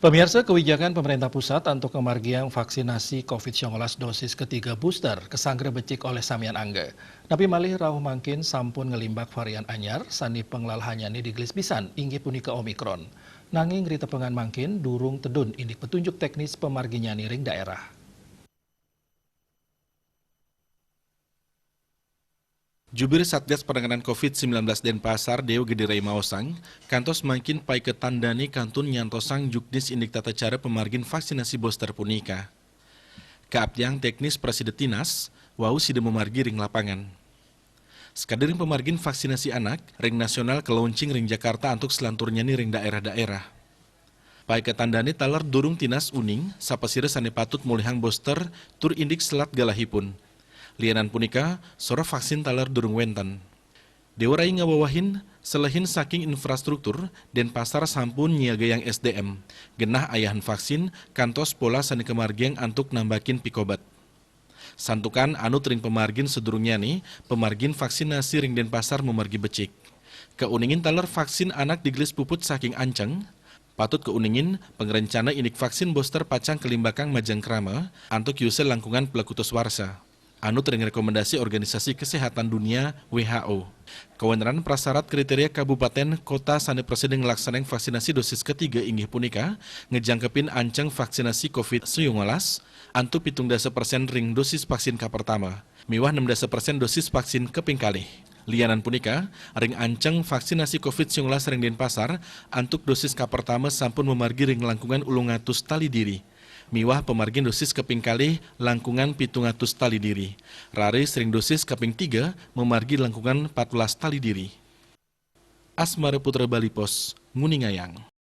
Pemirsa, kebijakan pemerintah pusat untuk kemargian vaksinasi COVID-19 dosis ketiga booster kesanggre becik oleh Samian Angge. Napi malih rauh mangkin sampun ngelimbak varian anyar, sani penglalahanyani digelis pisan inggih punika Omikron. Nanging rita pengan mangkin durung tedun indik petunjuk teknis pemarginyani ring daerah. Jubir Satgas Penanganan COVID-19 Denpasar, Deo Gedirai Maosang, kantos makin pai ketandani kantun nyantosang juknis indik tata cara pemargin vaksinasi booster punika. Kaaptiang teknis Presiden Tinas, wau sida memargi ring lapangan. Sekadering pemargin vaksinasi anak, ring nasional ke launching ring Jakarta untuk selanturnya nih ring daerah-daerah. Pai ketandani talar durung Tinas uning, sapasira sane patut mulihang booster, tur indik selat galahipun. Lianan punika, sora vaksin talar durung wenten. Dewarai ngawawahin, selahin saking infrastruktur, Denpasar sampun nyiagayang SDM. Genah ayahan vaksin, kantos pola sani kemargiang antuk nambakin pikobat. Santukan anut ring pemargin sedurungnya nih, pemargin vaksinasi ring Denpasar memargi becik. Keuningin talar vaksin anak digelis puput saking anceng, patut keuningin pengerencana indik vaksin booster pacang kelimbakang majang krama, antuk yusel langkungan pelakutos warsa. Anut dengan rekomendasi Organisasi Kesehatan Dunia WHO. Kewenaran prasyarat kriteria kabupaten kota sane presiden ngelaksanang vaksinasi dosis ketiga inggih punika ngejangkepin ancang vaksinasi COVID-19 antu 17% ring dosis vaksin ka pertama, miwah 16% dosis vaksin keping kalih. Lianan punika, ring ancang vaksinasi COVID-19 ring Denpasar antuk dosis ka pertama sampun memargi ring langkungan ulungatus tali diri. Miwah pemargin dosis keping kalih langkungan 700 tali diri. Rari sering dosis keping 3 memargi langkungan 14 tali diri. Asmara Putra Bali Pos, Nguningayang.